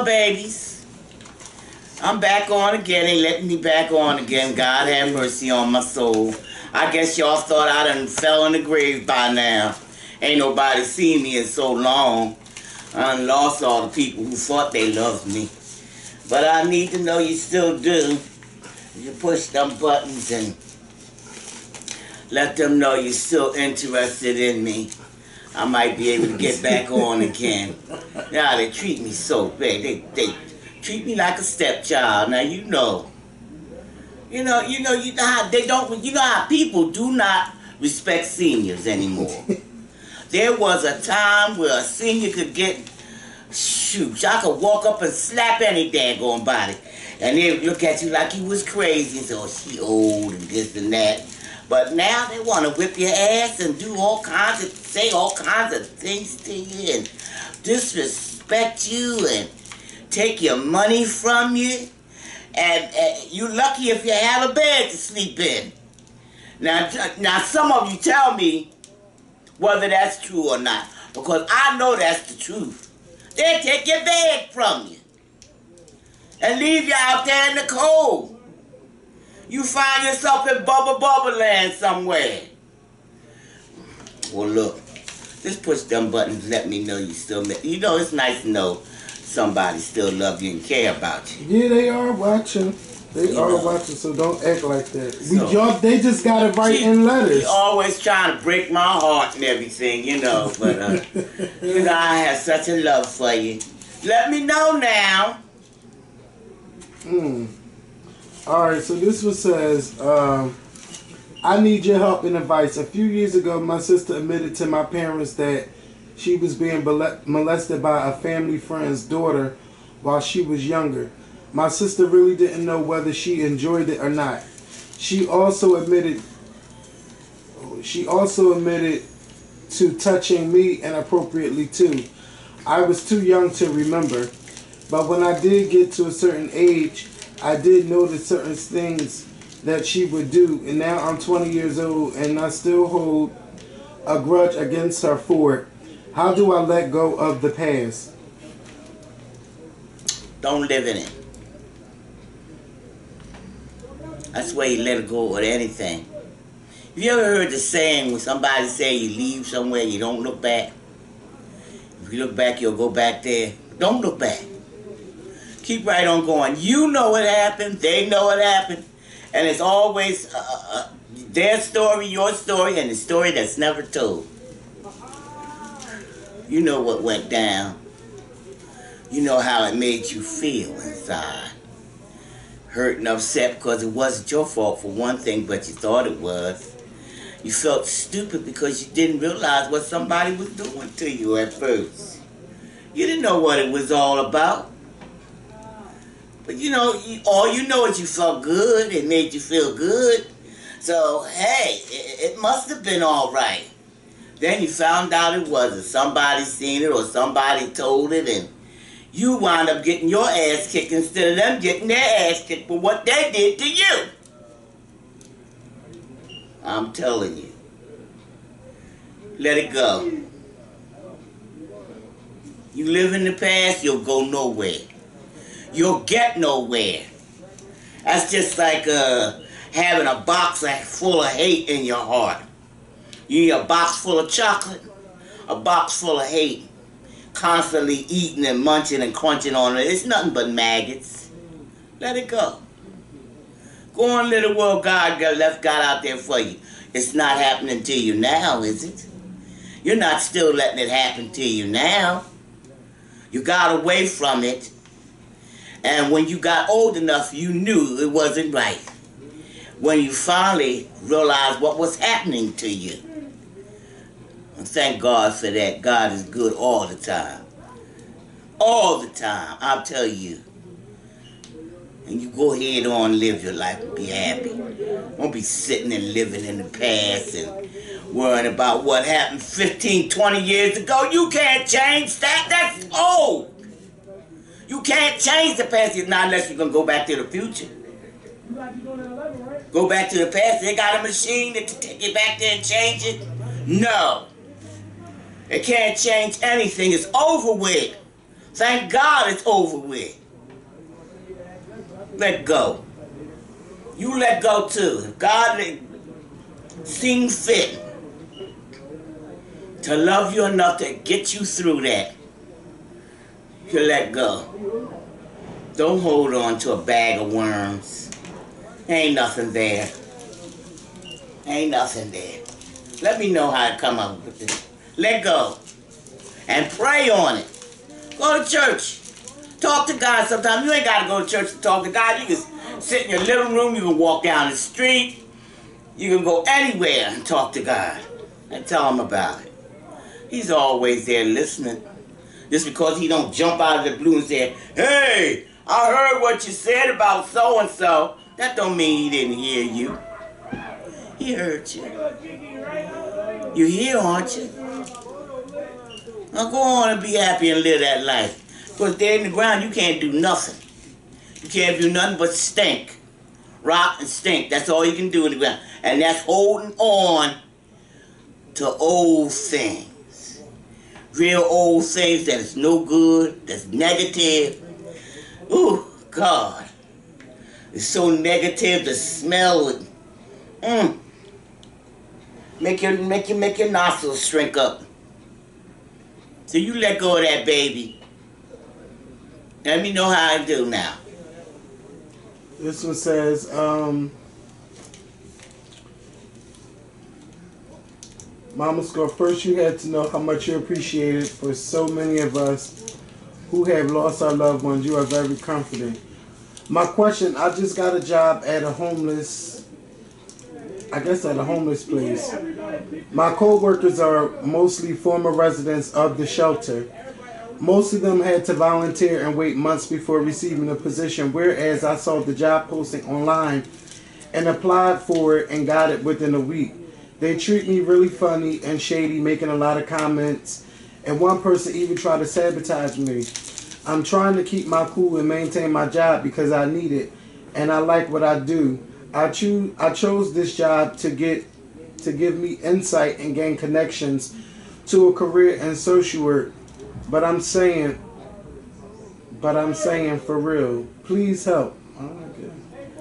babies. I'm back on again. They letting me back on again. God have mercy on my soul. I guess y'all thought I done fell in the grave by now. Ain't nobody seen me in so long. I done lost all the people who thought they loved me. But I need to know you still do. You push them buttons and let them know you're still interested in me. I might be able to get back on again. Now they treat me so bad. They treat me like a stepchild. Now you know how they don't. You know how people do not respect seniors anymore. There was a time where a senior could get, shoot, I could walk up and slap any daggone body, and they would look at you like you was crazy. And say, oh, she old and this and that. But now they want to whip your ass and do all kinds of, say all kinds of things to you and disrespect you and take your money from you. And you're lucky if you have a bed to sleep in. Now some of you tell me whether that's true or not, because I know that's the truth. They'll take your bed from you and leave you out there in the cold. You find yourself in bubble land somewhere. Well, look, just push them buttons. Let me know you still. You know, it's nice to know somebody still love you and care about you. Yeah, they are watching. They are watching, so don't act like that. So, they just got to write in letters. You're always trying to break my heart and everything, you know. But you know, I have such a love for you. Let me know now. Alright, so this one says, I need your help and advice. A few years ago, my sister admitted to my parents that she was being molested by a family friend's daughter while she was younger. My sister really didn't know whether she enjoyed it or not. She also admitted to touching me inappropriately too. I was too young to remember, but when I did get to a certain age, I did notice certain things that she would do, and now I'm 20 years old and I still hold a grudge against her for it. How do I let go of the past? Don't live in it. That's why you let it go with anything. Have you ever heard the saying when somebody say you leave somewhere, you don't look back? If you look back, you'll go back there. Don't look back. Keep right on going. You know what happened. They know what happened. And it's always their story, your story, and the story that's never told. You know what went down. You know how it made you feel inside. Hurt and upset because it wasn't your fault for one thing, but you thought it was. You felt stupid because you didn't realize what somebody was doing to you at first. You didn't know what it was all about. But you know, all you know is you felt good. It made you feel good. So, hey, it must have been all right. Then you found out it wasn't. Somebody seen it or somebody told it, and you wound up getting your ass kicked instead of them getting their ass kicked for what they did to you. I'm telling you. Let it go. You live in the past, you'll go nowhere. You'll get nowhere. That's just like having a box full of hate in your heart. You need a box full of chocolate, a box full of hate. Constantly eating and munching and crunching on it. It's nothing but maggots. Let it go. Go on, little world God left God out there for you. It's not happening to you now, is it? You're not still letting it happen to you now. You got away from it. And when you got old enough, you knew it wasn't right. When you finally realized what was happening to you. And thank God for that. God is good all the time. All the time, I'll tell you. And you go ahead on and live your life and be happy. Don't be sitting and living in the past and worrying about what happened 15, 20 years ago. You can't change that. That's old. You can't change the past not unless you're going to go back to the future. Go back to the past. They got a machine that can take you back there and change it? No. They can't change anything. It's over with. Thank God it's over with. Let go. You let go too. If God seems fit to love you enough to get you through that, you let go. Don't hold on to a bag of worms. Ain't nothing there. Ain't nothing there. Let me know how to come up with it. Let go. And pray on it. Go to church. Talk to God sometimes. You ain't got to go to church to talk to God. You can sit in your living room. You can walk down the street. You can go anywhere and talk to God. And tell him about it. He's always there listening. Just because he don't jump out of the blue and say, hey, I heard what you said about so-and-so. That don't mean he didn't hear you. He heard you. You're here, aren't you? Now go on and be happy and live that life. Because there in the ground, you can't do nothing. You can't do nothing but stink. Rot and stink. That's all you can do in the ground. And that's holding on to old things. Real old things that is no good, that's negative. Ooh, God. It's so negative, the smell. Make your nostrils shrink up. So you let go of that, baby. Let me know how I do now. This one says, Mama Skorp, first you had to know how much you appreciate it. For so many of us who have lost our loved ones, you are very comforting. My question, I just got a job at a homeless place. My co-workers are mostly former residents of the shelter. Most of them had to volunteer and wait months before receiving a position, whereas I saw the job posting online and applied for it and got it within a week. They treat me really funny and shady, making a lot of comments, and one person even tried to sabotage me. I'm trying to keep my cool and maintain my job because I need it, and I like what I do. I chose this job to give me insight and gain connections to a career in social work. But I'm saying for real, please help. Okay.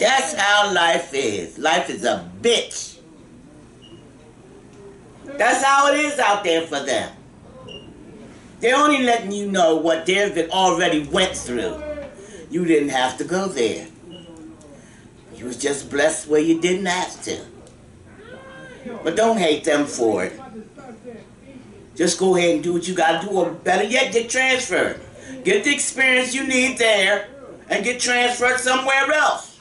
That's how life is. Life is a bitch. That's how it is out there for them. They're only letting you know what they've already went through. You didn't have to go there. You was just blessed where you didn't have to. But don't hate them for it. Just go ahead and do what you got to do, or better yet, get transferred. Get the experience you need there and get transferred somewhere else.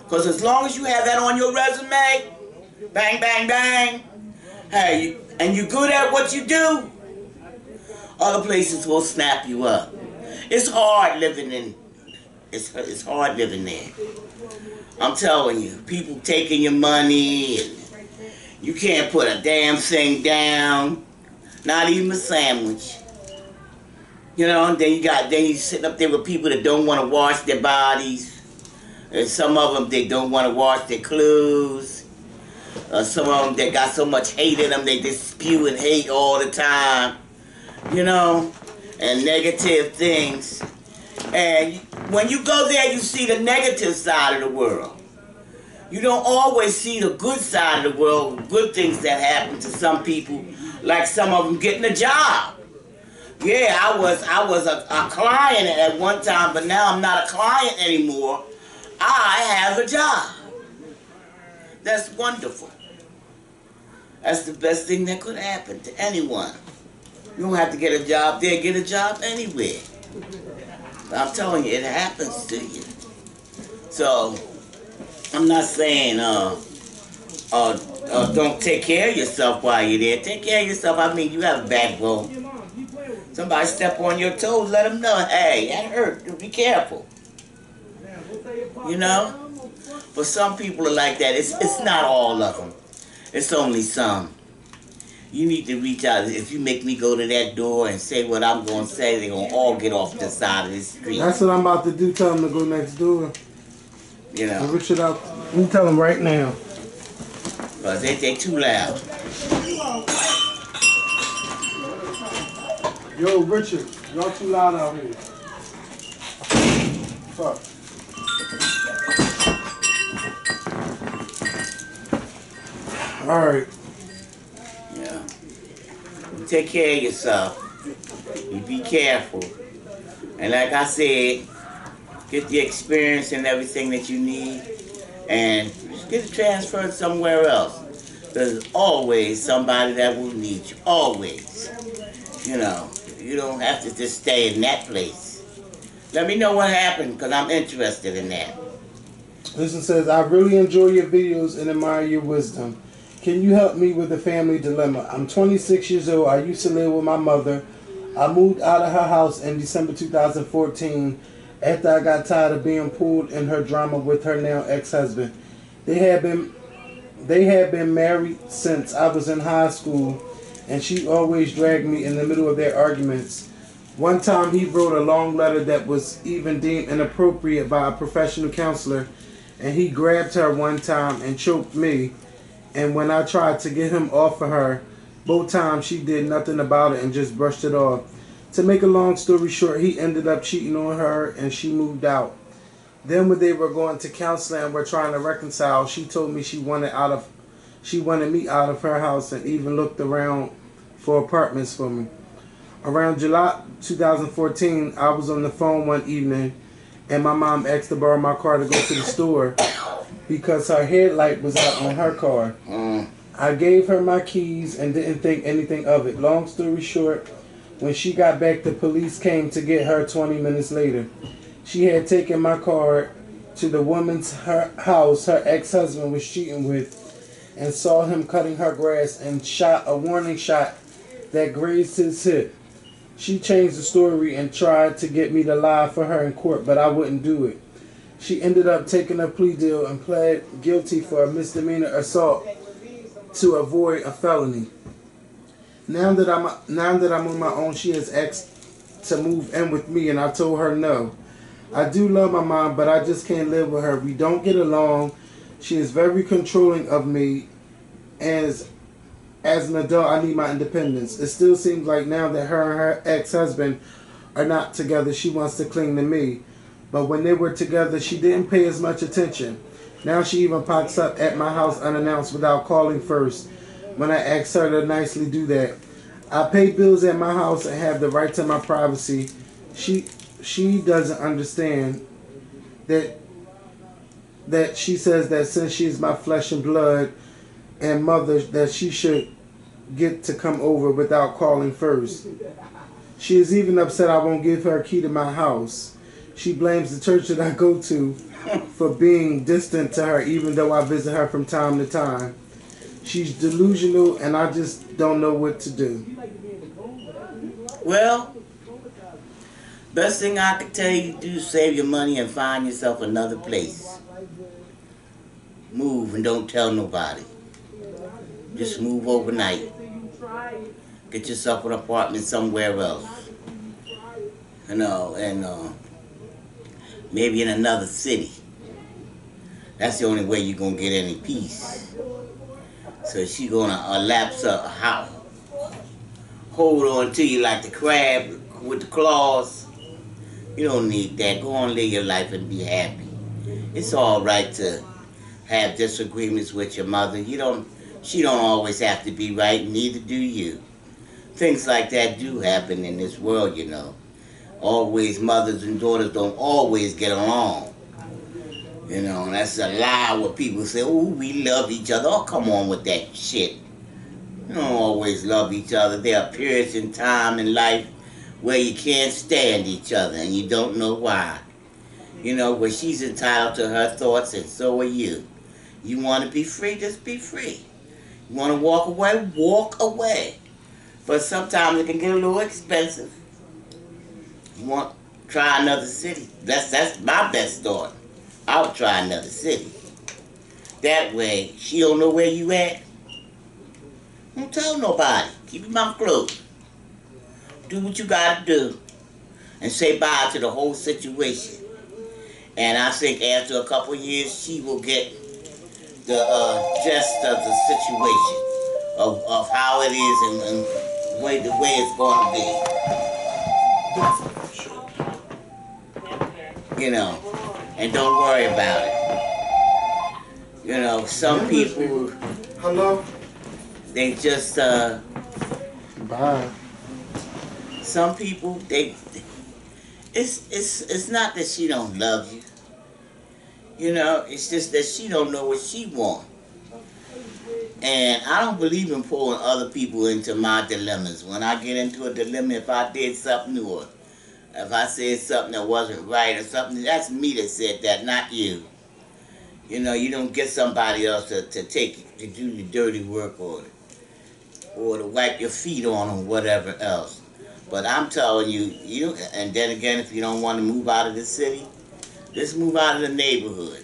Because as long as you have that on your resume, bang, bang, bang, hey, and you're good at what you do, other places will snap you up. It's hard living in, it's hard living there. I'm telling you, people taking your money, and you can't put a damn thing down. Not even a sandwich. You know, and then you sitting up there with people that don't want to wash their bodies. And some of them, they don't want to wash their clothes. Some of them, they got so much hate in them, they just spew and hate all the time. You know, and negative things. And when you go there, you see the negative side of the world. You don't always see the good side of the world, good things that happen to some people. Like some of them getting a job. Yeah, I was a client at one time, but now I'm not a client anymore. I have a job. That's wonderful. That's the best thing that could happen to anyone. You don't have to get a job there, get a job anywhere. But I'm telling you, it happens to you. So, I'm not saying, don't take care of yourself while you're there. Take care of yourself. I mean, you have a backbone. Somebody step on your toes, let them know, hey, that hurt. Be careful. You know? But some people are like that. It's not all of them. It's only some. You need to reach out. If you make me go to that door and say what I'm going to say, they're going to all get off the side of the street. That's what I'm about to do. Tell them to go next door. You know. Reach it out. You tell them right now. Because they too loud. Yo, Richard, y'all too loud out here. Fuck. All right. Yeah. You take care of yourself. You be careful. And like I said, get the experience and everything that you need, and get it transferred somewhere else. There's always somebody that will need you. Always. You know, you don't have to just stay in that place. Let me know what happened, because I'm interested in that. This one says, I really enjoy your videos and admire your wisdom. Can you help me with a family dilemma? I'm 26 years old. I used to live with my mother. I moved out of her house in December 2014 after I got tired of being pulled in her drama with her now ex-husband. They had been married since I was in high school, and she always dragged me in the middle of their arguments. One time he wrote a long letter that was even deemed inappropriate by a professional counselor, and he grabbed her one time and choked me. And when I tried to get him off of her, both times she did nothing about it and just brushed it off. To make a long story short, he ended up cheating on her and she moved out. Then when they were going to counseling and were trying to reconcile, she told me she wanted me out of her house and even looked around for apartments for me. Around July 2014, I was on the phone one evening and my mom asked to borrow my car to go to the store because her headlight was out on her car. I gave her my keys and didn't think anything of it. Long story short, when she got back, the police came to get her 20 minutes later. She had taken my car to the woman's house her ex-husband was cheating with and saw him cutting her grass and shot a warning shot that grazed his hip. She changed the story and tried to get me to lie for her in court, but I wouldn't do it. She ended up taking a plea deal and pled guilty for a misdemeanor assault to avoid a felony. Now that I'm on my own, she has asked to move in with me, and I told her no. I do love my mom, but I just can't live with her. We don't get along. She is very controlling of me. As an adult, I need my independence. It still seems like now that her and her ex-husband are not together, she wants to cling to me. But when they were together, she didn't pay as much attention. Now she even pops up at my house unannounced without calling first when I ask her to nicely do that. I pay bills at my house and have the right to my privacy. She doesn't understand that she says that since she's my flesh and blood and mother, that she should get to come over without calling first. She is even upset I won't give her a key to my house. She blames the church that I go to for being distant to her, even though I visit her from time to time. She's delusional, and I just don't know what to do. Well, best thing I could tell you to do is save your money and find yourself another place. Move and don't tell nobody. Just move overnight. Get yourself an apartment somewhere else. You know, and maybe in another city. That's the only way you're going to get any peace. So she's going to lapse up, hold on to you like the crab with the claws. You don't need that. Go on, live your life and be happy. It's all right to have disagreements with your mother. She don't always have to be right, neither do you. Things like that do happen in this world, you know. Always, mothers and daughters don't always get along. You know, and that's a lie where people say, oh, we love each other. Oh, come on with that shit. You don't always love each other. There are periods in time in life where you can't stand each other and you don't know why. You know, where she's entitled to her thoughts and so are you. You want to be free, just be free. You want to walk away, walk away. But sometimes it can get a little expensive. You want to try another city. That's my best thought. I'll try another city. That way, she don't know where you at. Don't tell nobody. Keep your mouth closed. Do what you gotta do. And say bye to the whole situation. And I think after a couple of years, she will get the gist of the situation. Of how it is and the way it's gonna be. You know, and don't worry about it. You know, some people, hello, they just bye. Some people, it's not that she don't love you. You know, it's just that she don't know what she wants. And I don't believe in pulling other people into my dilemmas. When I get into a dilemma, if I did something or if I said something that wasn't right or something, that's me that said that, not you. You know, you don't get somebody else to do the dirty work or to wipe your feet on or whatever else. But I'm telling you, and then again, if you don't want to move out of the city, just move out of the neighborhood.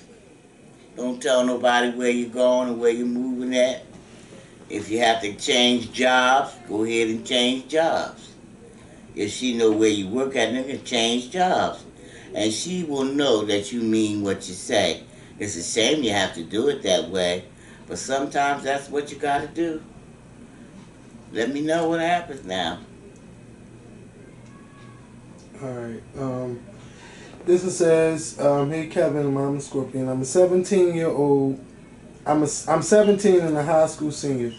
Don't tell nobody where you're going or where you're moving at. If you have to change jobs, go ahead and change jobs. If she know where you work at, then change jobs. And she will know that you mean what you say. It's a shame you have to do it that way, but sometimes that's what you got to do. Let me know what happens now. Alright, this one says, hey Kevin, I'm a Skorpion. I'm a 17-year-old. I'm 17 and a high school senior.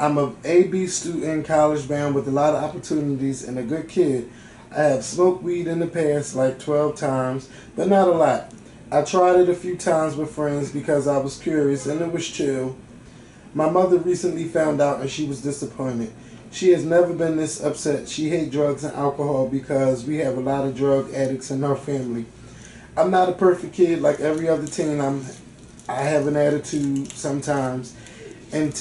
I'm a AB student, college bound with a lot of opportunities and a good kid. I have smoked weed in the past like 12 times, but not a lot. I tried it a few times with friends because I was curious and it was chill. My mother recently found out and she was disappointed. She has never been this upset. She hates drugs and alcohol because we have a lot of drug addicts in our family. I'm not a perfect kid like every other teen. I have an attitude sometimes and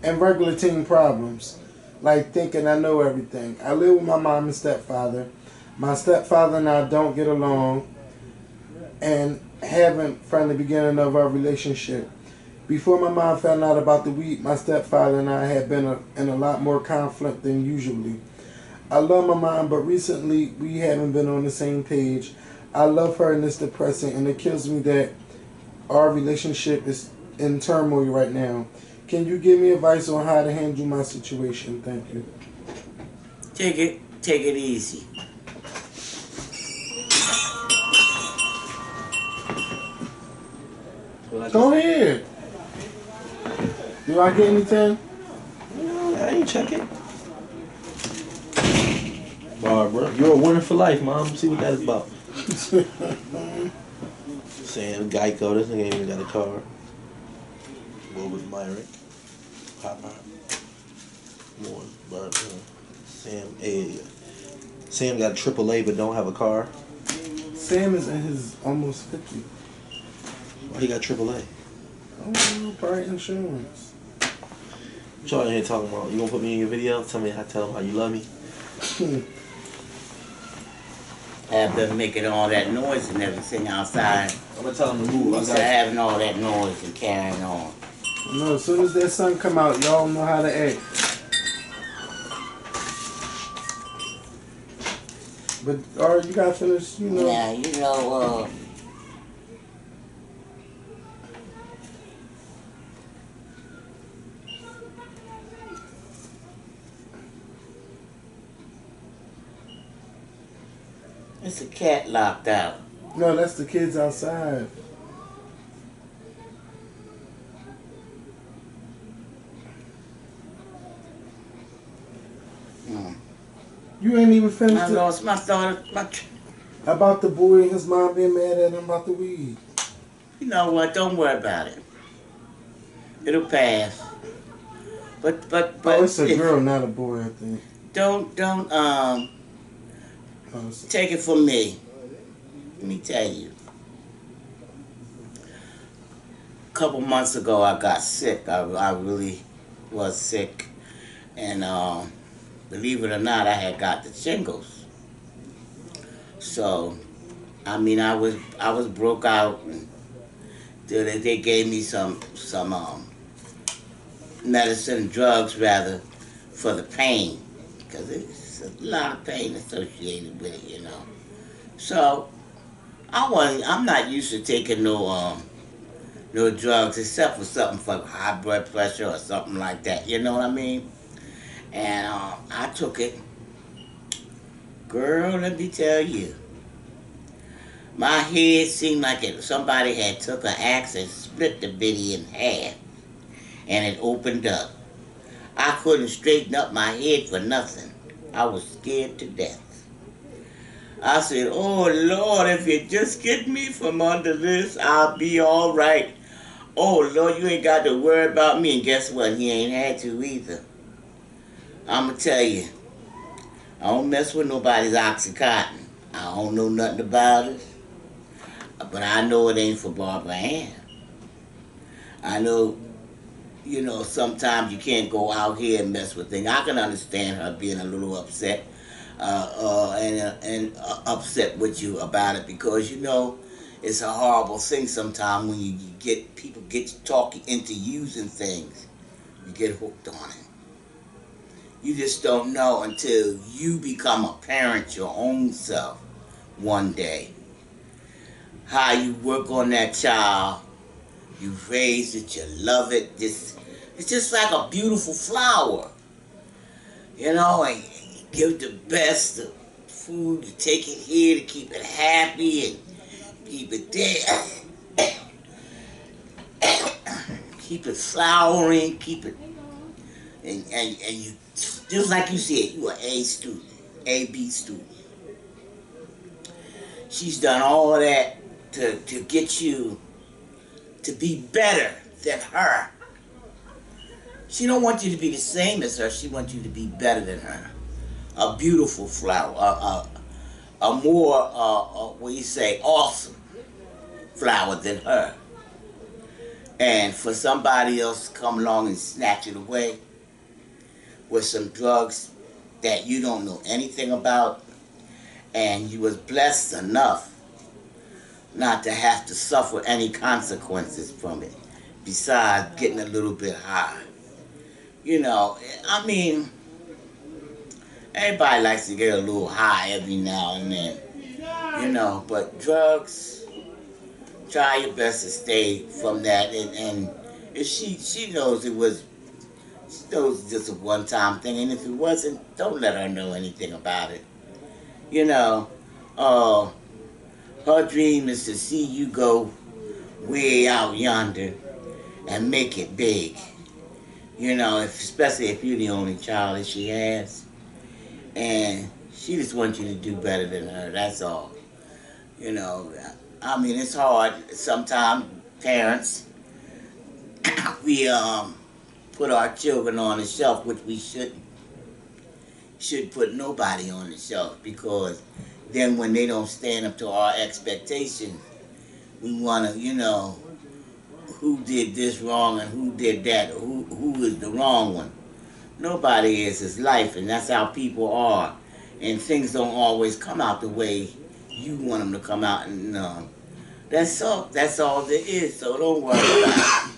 regular teen problems, like thinking I know everything. I live with my mom and stepfather. My stepfather and I don't get along and haven't from the beginning of our relationship. Before my mom found out about the weed, my stepfather and I had been in a lot more conflict than usually. I love my mom, but recently we haven't been on the same page. I love her and it's depressing, and it kills me that our relationship is in turmoil right now. Can you give me advice on how to handle my situation? Thank you. Take it easy. Go ahead. Do I get anything? No, I ain't check it. Barbara, you're a winner for life, Mom. See what that's about. Sam, Geico, this nigga ain't even got a car. What was Myrick? Papa. More, but Sam got a AAA but don't have a car. Sam is in his almost 50. Why he got AAA? Oh, probably insurance. What y'all in here talking about? You gonna put me in your video? Tell them how you love me. Have them making all that noise and everything outside. I'm gonna tell them to move. Instead of having all that noise and carrying on. No, as soon as that sun come out, y'all know how to act. But, alright, you gotta finish, you know. Yeah, you know, it's a cat locked out. No, that's the kids outside. You ain't even finished I lost my thought. about the boy and his mom being mad at him about the weed. You know what? Don't worry about it. It'll pass. But Oh, it's a girl, not a boy, I think. Don't take it from me. Let me tell you. A couple months ago, I got sick. I really was sick, and believe it or not, I had got the shingles. So, I mean, I was broke out. And they gave me some medicine, drugs rather, for the pain, because it's a lot of pain associated with it, you know. So, I'm not used to taking no no drugs except for something for high blood pressure or something like that. You know what I mean? And I took it. Girl, let me tell you. My head seemed like somebody had took an axe and split the bitty in half. And it opened up. I couldn't straighten up my head for nothing. I was scared to death. I said, oh Lord, if you just get me from under this, I'll be all right. Oh Lord, you ain't got to worry about me. And guess what? He ain't had to either. I'm going to tell you, I don't mess with nobody's Oxycontin. I don't know nothing about it. But I know it ain't for Barbara Ann. I know, you know, sometimes you can't go out here and mess with things. I can understand her being a little upset and upset with you about it because, you know, it's a horrible thing sometimes when you get people get you talking into using things. You get hooked on it. You just don't know until you become a parent your own self one day. How you work on that child, you raise it, you love it. It's just like a beautiful flower. You know, and you give it the best of food, you take it here to keep it happy and keep it there. Keep it flowering, keep it, and you, just like you said, you are A student, A-B student. She's done all of that to get you to be better than her. She don't want you to be the same as her. She wants you to be better than her. A beautiful flower, a more, what you say, awesome flower than her. And for somebody else to come along and snatch it away with some drugs that you don't know anything about, and you was blessed enough not to have to suffer any consequences from it, besides getting a little bit high. You know, I mean, everybody likes to get a little high every now and then, you know, but drugs, try your best to stay from that, and if she knows it was, she knows it's just a one-time thing, and if it wasn't, don't let her know anything about it. You know, her dream is to see you go way out yonder and make it big. You know, especially if you're the only child that she has. And she just wants you to do better than her, that's all. You know, I mean, it's hard. Sometimes parents, we put our children on the shelf, which we shouldn't. Should put nobody on the shelf, because then when they don't stand up to our expectations, we want to, you know, who did this wrong and who did that, who is the wrong one. Nobody is. It's life, and that's how people are. And things don't always come out the way you want them to come out, and that's all there is, so don't worry about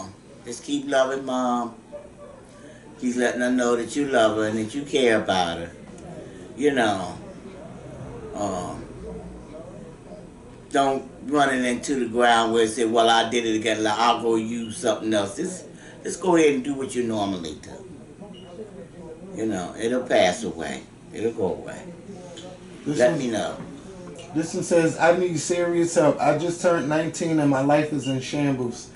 it. Just keep loving Mom. Keep letting her know that you love her and that you care about her. You know, don't run it into the ground where it say, well, I did it again, I'll go use something else. Just go ahead and do what you normally do. You know, it'll pass away. It'll go away. Let me know. This one says, I need serious help. I just turned 19 and my life is in shambles.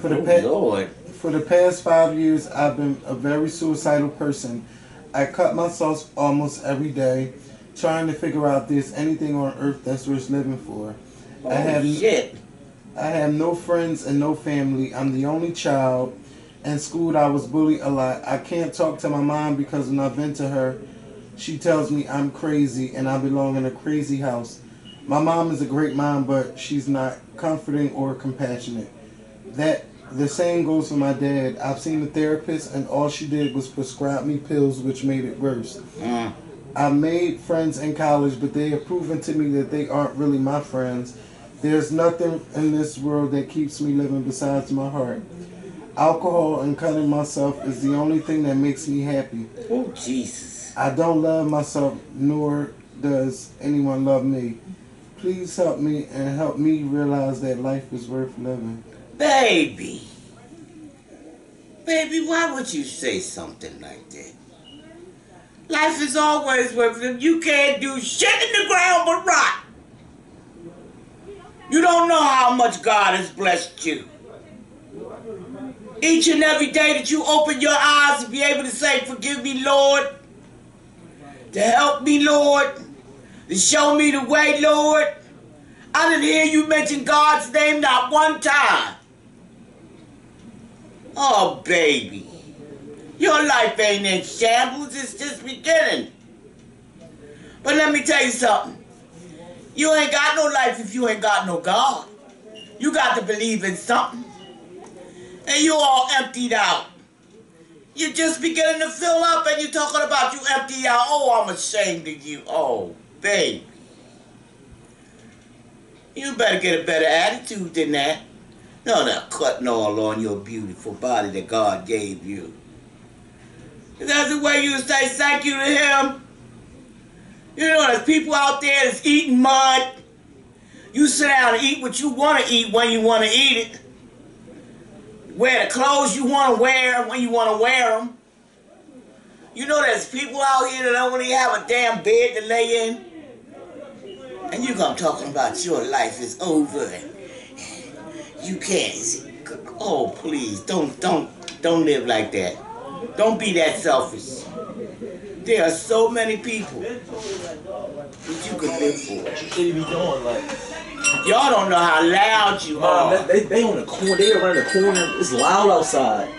Lord. For the past 5 years, I've been a very suicidal person. I cut myself almost every day, trying to figure out if there's anything on earth that's worth living for. Shit. I have no friends and no family. I'm the only child. In school, I was bullied a lot. I can't talk to my mom because when I've been to her, she tells me I'm crazy and I belong in a crazy house. My mom is a great mom, but she's not comforting or compassionate. The same goes for my dad. I've seen a therapist and all she did was prescribe me pills, which made it worse. I made friends in college, but they have proven to me that they aren't really my friends. There's nothing in this world that keeps me living besides my heart. Alcohol and cutting myself is the only thing that makes me happy. Oh, Jesus. I don't love myself, nor does anyone love me. Please help me and help me realize that life is worth living. Baby. Baby, why would you say something like that? Life is always worth living. You can't do shit in the ground but rot. You don't know how much God has blessed you. Each and every day that you open your eyes to be able to say, forgive me, Lord, to help me, Lord, to show me the way, Lord. I didn't hear you mention God's name not one time. Oh, baby. Your life ain't in shambles. It's just beginning. But let me tell you something. You ain't got no life if you ain't got no God. You got to believe in something. And you all emptied out. You're just beginning to fill up and you're talking about you empty out. Oh, I'm ashamed of you. Oh, baby. You better get a better attitude than that. No, that cutting all on your beautiful body that God gave you. If that's the way you say thank you to Him. You know, there's people out there that's eating mud. You sit down and eat what you want to eat when you want to eat it. Wear the clothes you want to wear when you want to wear them. You know there's people out here that don't even have a damn bed to lay in. And you come talking about your life is over. You can't. Oh, please, don't live like that. Don't be that selfish. There are so many people that you could live for. What you should be doing, like? Y'all don't know how loud you are. They on the corner. They around the corner. It's loud outside.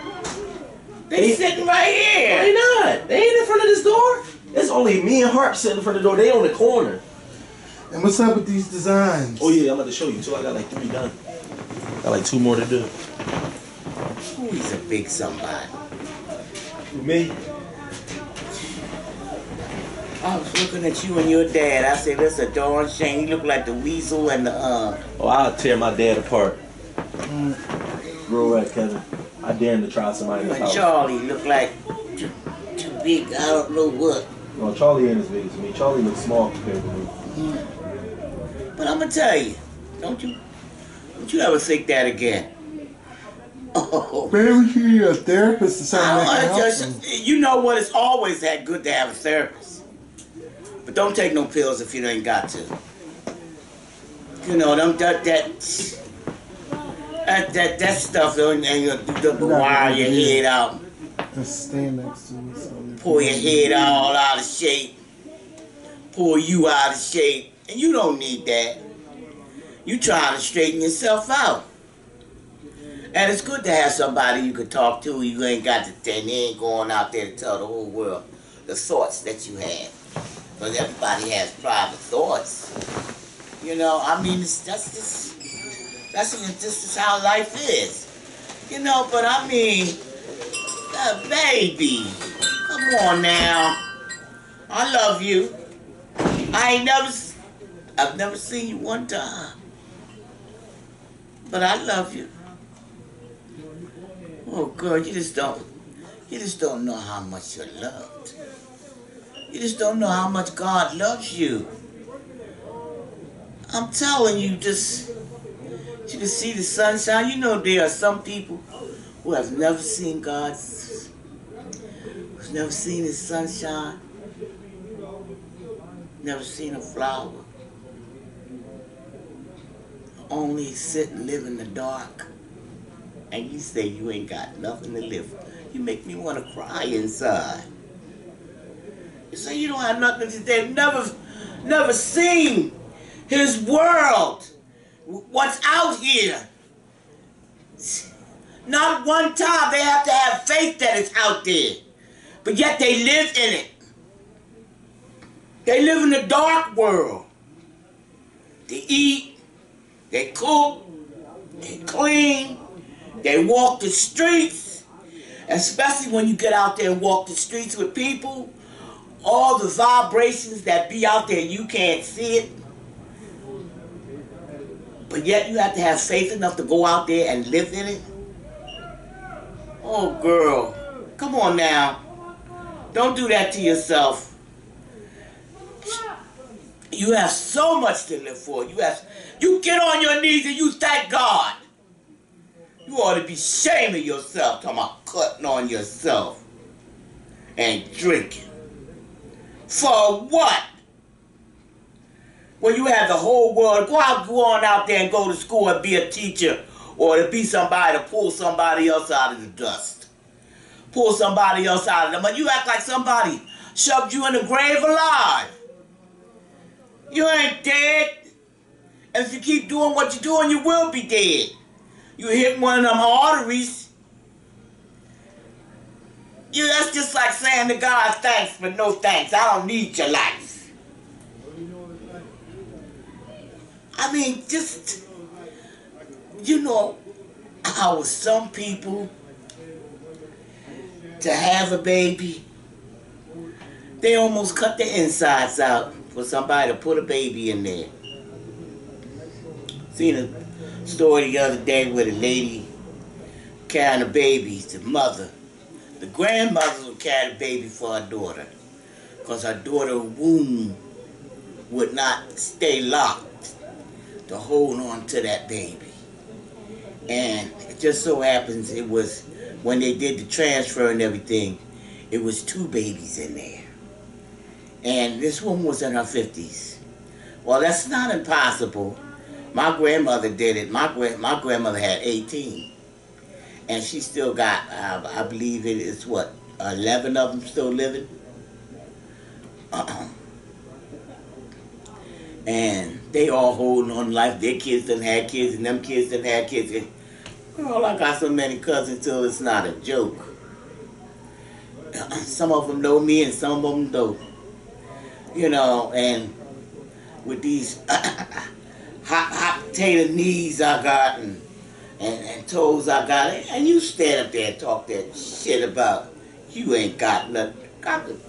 They sitting right here. No, they not. They ain't in front of this door. It's only me and Harp sitting in front of the door. They on the corner. And what's up with these designs? Oh yeah, I'm about to show you too. I got like 3 done. Got like 2 more to do. Who is a big somebody? With me? I was looking at you and your dad. I said, that's a darn shame. You look like the weasel and the Oh, I'll tear my dad apart. Real right, Kevin. I dare him to try somebody you in and house. Charlie look like too big. I don't know what. No, Charlie ain't as big as me. Charlie looks small compared to me. But I'm gonna tell you, don't you ever think that again? Oh, Maybe we should need a therapist or something that can help them. you know what? It's always that good to have a therapist. But don't take no pills if you ain't got to. You know, that stuff, and you wire your head out. Just stand next to me. So Pull your head all out of shape. Pull you out of shape. And you don't need that. You trying to straighten yourself out. And it's good to have somebody you can talk to. You ain't got to, and they ain't going out there to tell the whole world the thoughts that you have. Because everybody has private thoughts. You know, I mean, that's just how life is. You know, but I mean, baby, come on now. I love you. I've never seen you one time. But I love you. Oh, girl, you just don't know how much you're loved. You just don't know how much God loves you. I'm telling you, you can see the sunshine. You know there are some people who have never seen who's never seen His sunshine, never seen a flower, only sit and live in the dark. And you say you ain't got nothing to live for. You make me want to cry inside. You say you don't have nothing to They've never seen His world. What's out here. Not one time they have to have faith that it's out there. But yet they live in it. They live in the dark world. They eat, they cook, they clean, they walk the streets, especially when you get out there and walk the streets with people, all the vibrations that be out there, you can't see it. But yet you have to have faith enough to go out there and live in it. Oh, girl, come on now. Don't do that to yourself. You have so much to live for. You get on your knees and you thank God. You ought to be shaming yourself, talking about cutting on yourself and drinking. For what? When you have the whole world, go on out there and go to school and be a teacher, or to be somebody to pull somebody else out of the dust. Pull somebody else out of them. But you act like somebody shoved you in the grave alive. You ain't dead. And if you keep doing what you're doing, you will be dead. You hit one of them arteries. That's just like saying to God, thanks, but no thanks. I don't need your life. I mean, just, how some people, to have a baby, they almost cut the insides out for somebody to put a baby in there. Seen a story the other day with a lady carrying a baby, the mother. The grandmother would carry the baby for her daughter because her daughter's womb would not stay locked to hold on to that baby. And it just so happens it was, when they did the transfer and everything, it was 2 babies in there. And this woman was in her 50s. Well, that's not impossible. My grandmother did it. My grandmother had 18. And she still got, I believe it is 11 of them still living? And they all holding on to life. Their kids done had kids, and them kids done had kids. And, girl, I got so many cousins till it's not a joke. Some of them know me and some of them don't. And with these hot potato knees I got and toes I got, and you stand up there and talk that shit about you ain't got nothing.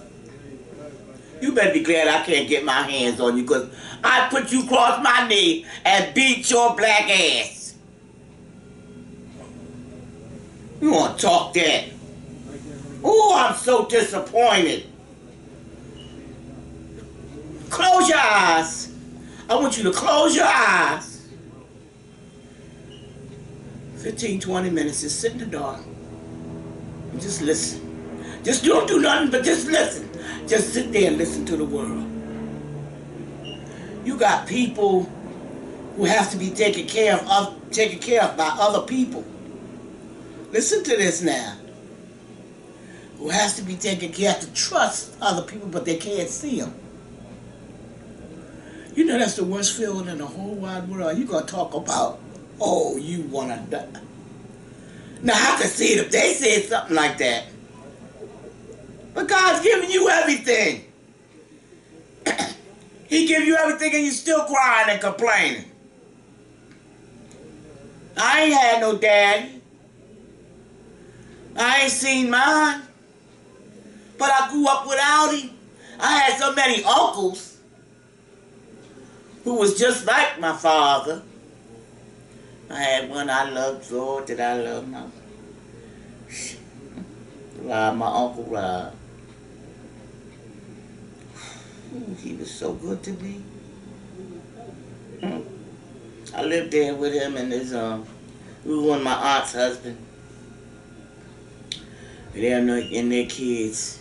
You better be glad I can't get my hands on you, because I put you across my knee and beat your black ass. You want to talk that? Oh, I'm so disappointed. Close your eyes. I want you to close your eyes. 15, 20 minutes, just sit in the dark and just listen. Just don't do nothing but just listen. Just sit there and listen to the world. You got people who have to be taken care of by other people. Listen to this now. Who has to be taken care of, to trust other people, but they can't see them. That's the worst feeling in the whole wide world. You're going to talk about, oh, you want to die. Now, I can see it if they said something like that. But God's giving you everything. He give you everything and you still crying and complaining. I ain't had no daddy. I ain't seen mine. But I grew up without him. I had so many uncles who was just like my father. I had one I loved, Lord, that I love now. Rob, my Uncle Rob. He was so good to me. I lived there with him and his, he was one of my aunt's husband. Them and their kids.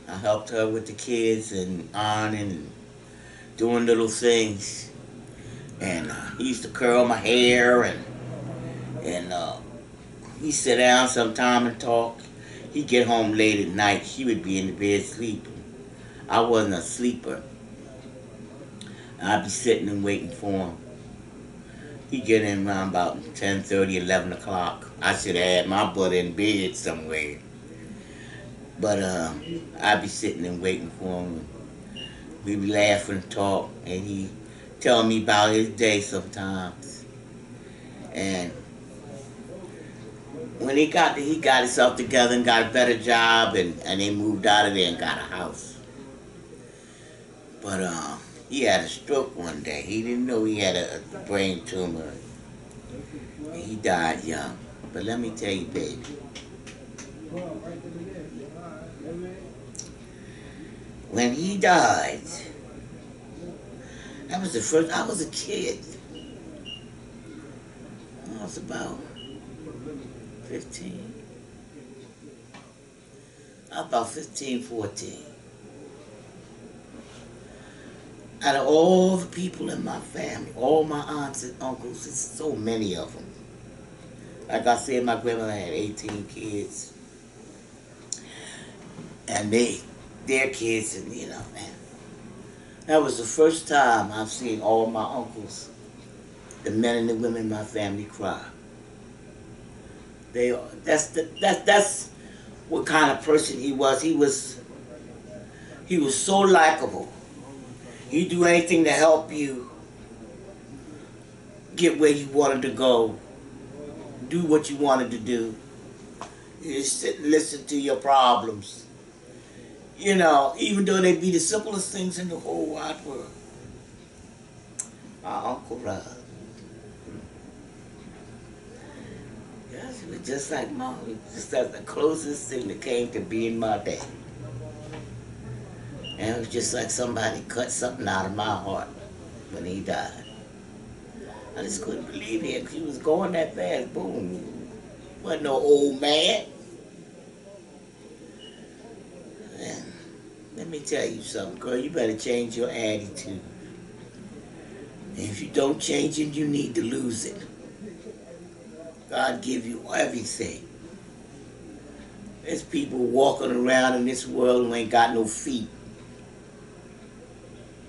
I helped her with the kids and ironing and doing little things. And he used to curl my hair and he'd sit down sometime and talk. He'd get home late at night. He would be in the bed sleeping. I wasn't a sleeper. I'd be sitting and waiting for him. He'd get in around about 10:30, 11 o'clock. I should have had my butt in bed somewhere. But I'd be sitting and waiting for him. We'd be laughing and talk, and he'd tell me about his day sometimes. And when he got himself together and got a better job, and they moved out of there and got a house. But he had a stroke one day. He didn't know he had a brain tumor. And he died young. But let me tell you, baby. When he died, That was the first, I was a kid. I was about 15. I was about 15, 14. Out of all the people in my family, all my aunts and uncles, there's so many of them. Like I said, my grandmother had 18 kids. And their kids, and you know, man. That was the first time I've seen all my uncles, the men and the women in my family, cry. That's what kind of person he was. He was so likable. He'd do anything to help you get where you wanted to go, do what you wanted to do. You just sit and listen to your problems. You know, even though they be the simplest things in the whole wide world. My Uncle Rob. Yes, he was just like Mom. He was just like the closest thing that came to being my dad. And it was just like somebody cut something out of my heart when he died. I just couldn't believe it. He was going that fast. Boom. Wasn't no old man. And let me tell you something, girl. You better change your attitude. And if you don't change it, you need to lose it. God give you everything. There's people walking around in this world who ain't got no feet.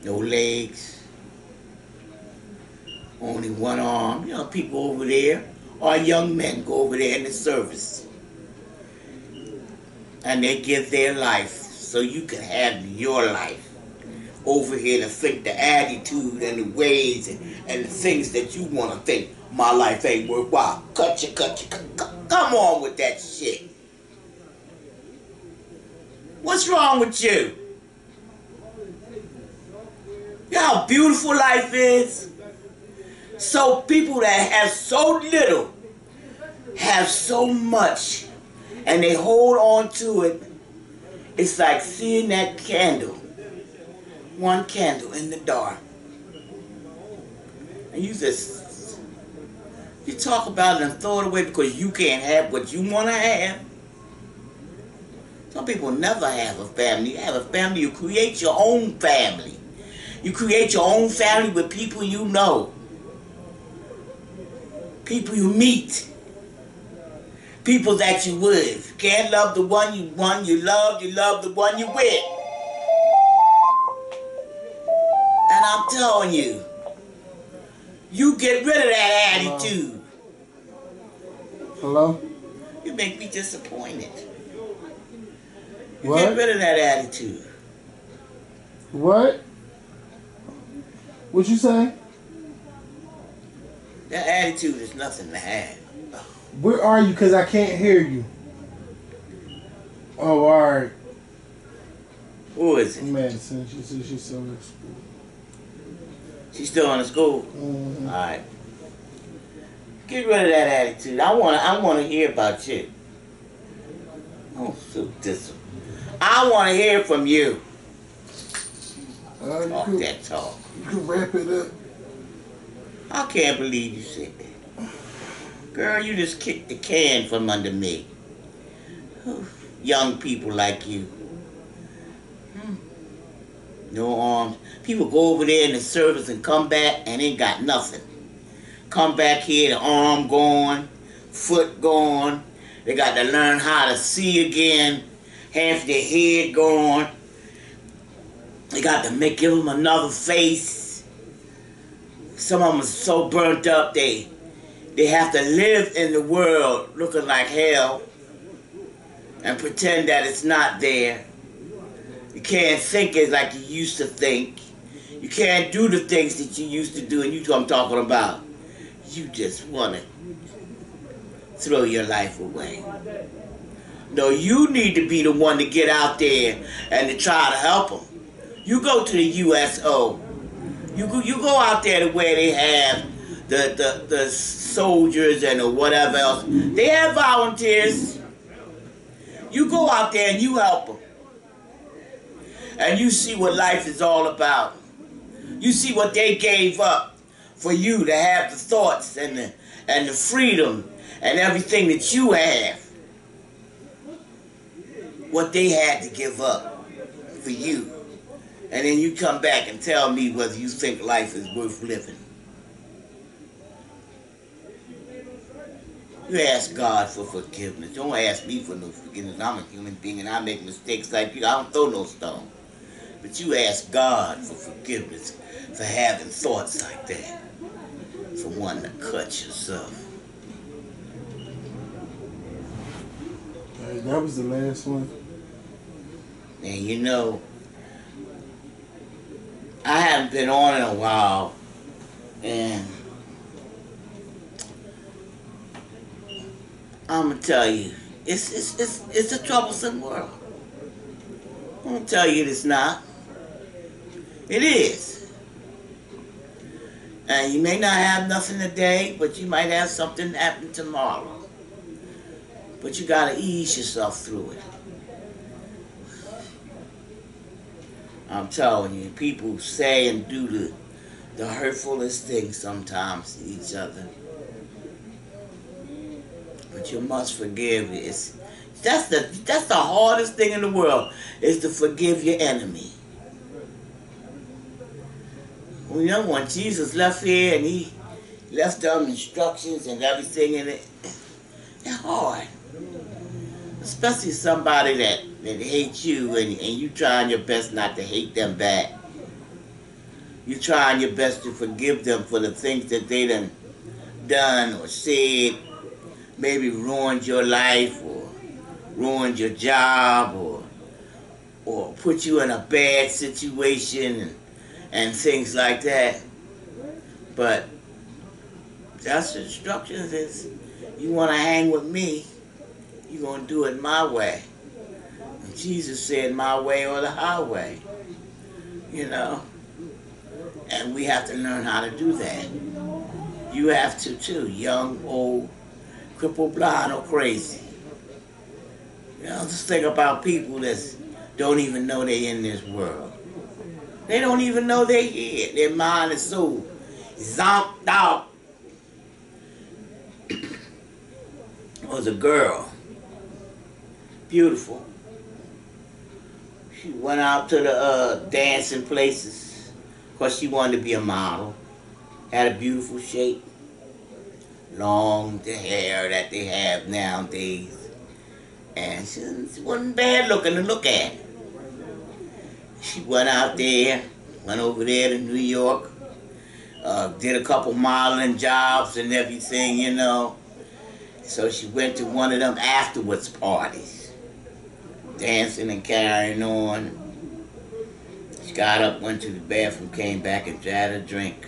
No legs, only one arm. You know, people over there, or young men go over there in the service. And they give their life so you can have your life. Over here to think the attitude and the ways and the things that you want to think. My life ain't worthwhile. Cut you. Come on with that shit. What's wrong with you? You know how beautiful life is? So people that have so little have so much, and they hold on to it. It's like seeing that candle, one candle in the dark. And you talk about it and throw it away because you can't have what you want to have. Some people never have a family. You have a family, you create your own family. You create your own family with people you know. People you meet. People that you with. You can't love the one you love the one you with. And I'm telling you, you get rid of that attitude. Hello? You make me disappointed. You What? get rid of that attitude. What? What you say? That attitude is nothing to have. Where are you? Because I can't hear you. Oh, all right. Who is it? Madison. She said she's still in school. She's still in school? Mm-hmm. All right. Get rid of that attitude. I want to hear about you. Oh, so disappointed. I want to hear from you. Talk that talk. You can wrap it up. I can't believe you said that. Girl, you just kicked the can from under me. Young people like you. No arms. People go over there in the service and come back and ain't got nothing. Come back here, the arm gone, foot gone. They got to learn how to see again. Half their head gone. They got to give them another face. Some of them are so burnt up they have to live in the world looking like hell and pretend that it's not there. You can't think it like you used to think. You can't do the things that you used to do, and you know what I'm talking about. You just want to throw your life away. No, you need to be the one to get out there and to try to help them. You go to the USO. You go out there to where they have the soldiers and whatever else. They have volunteers. You go out there and you help them. And you see what life is all about. You see what they gave up for you to have the thoughts and the freedom and everything that you have. What they had to give up for you. And then you come back and tell me whether you think life is worth living. You ask God for forgiveness. Don't ask me for no forgiveness. I'm a human being and I make mistakes like you. I don't throw no stone. But you ask God for forgiveness for having thoughts like that. For wanting to cut yourself. That was the last one. And you know, I haven't been on in a while, and I'm gonna tell you, it's a troublesome world. I'm gonna tell you it's not. It is. And you may not have nothing today, but you might have something happen tomorrow. But you gotta ease yourself through it. I'm telling you, people say and do the hurtfulest things sometimes to each other. But you must forgive. That's the hardest thing in the world, is to forgive your enemy. You know, when Jesus left here and he left them instructions and everything in it, it's hard. Especially somebody that hates you and you trying your best not to hate them back. You trying your best to forgive them for the things that they done or said, maybe ruined your life or ruined your job or put you in a bad situation and things like that. But that's the instructions is, you want to hang with me, you're going to do it my way. And Jesus said my way or the highway. You know? And we have to learn how to do that. You have to too, young, old, crippled, blind, or crazy. You know, just think about people that don't even know they're in this world. They don't even know they're here. Their mind is so zonked out. It was a girl. Beautiful. She went out to the dancing places because she wanted to be a model. Had a beautiful shape. Long the hair that they have nowadays. And she wasn't bad looking to look at. She went out there, went over there to New York, did a couple modeling jobs and everything, you know. So she went to one of them afterwards parties, dancing and carrying on. She got up, went to the bathroom, came back and had a drink.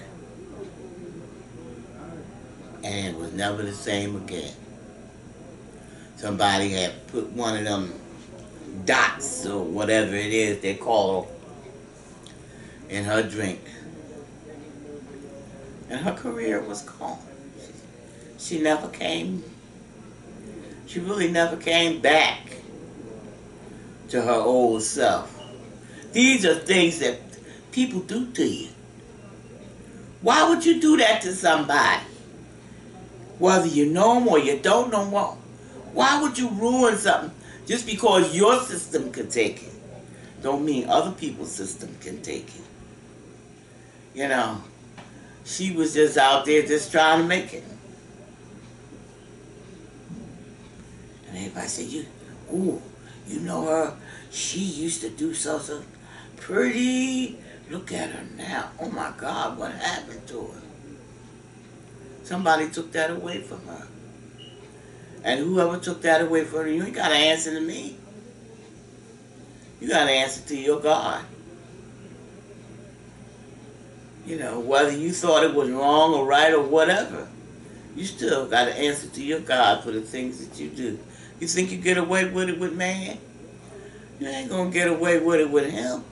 And it was never the same again. Somebody had put one of them dots or whatever it is they call in her drink. And her career was gone. She never came, she really never came back to her old self. These are things that people do to you. Why would you do that to somebody? Whether you know them or you don't know them, why would you ruin something just because your system can take it? Don't mean other people's system can take it. You know, she was just out there just trying to make it. And everybody said, you know her, she used to do something pretty. Look at her now. Oh my God, what happened to her? Somebody took that away from her. And whoever took that away from her, you ain't got to answer to me. You got to answer to your God. You know, whether you thought it was wrong or right or whatever, you still got to answer to your God for the things that you do. You think you get away with it with man? You ain't going to get away with it with him.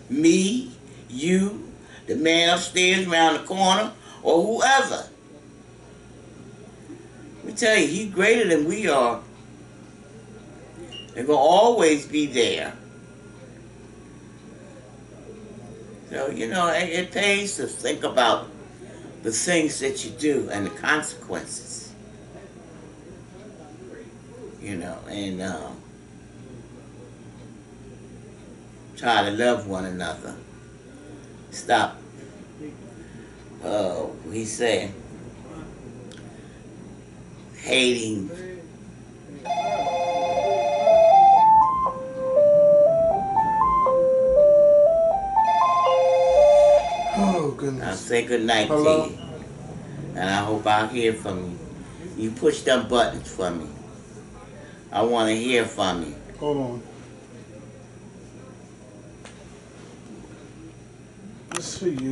Me, you, the man upstairs around the corner, or whoever. Let me tell you, he's greater than we are. They're going to always be there. So, it pays to think about the things that you do and the consequences. And try to love one another. Stop, we say, hating. Oh, goodness. I'll say good night Hello? to you. And I hope I'll hear from you. You push them buttons for me. I want to hear from you. Hold on. This for you.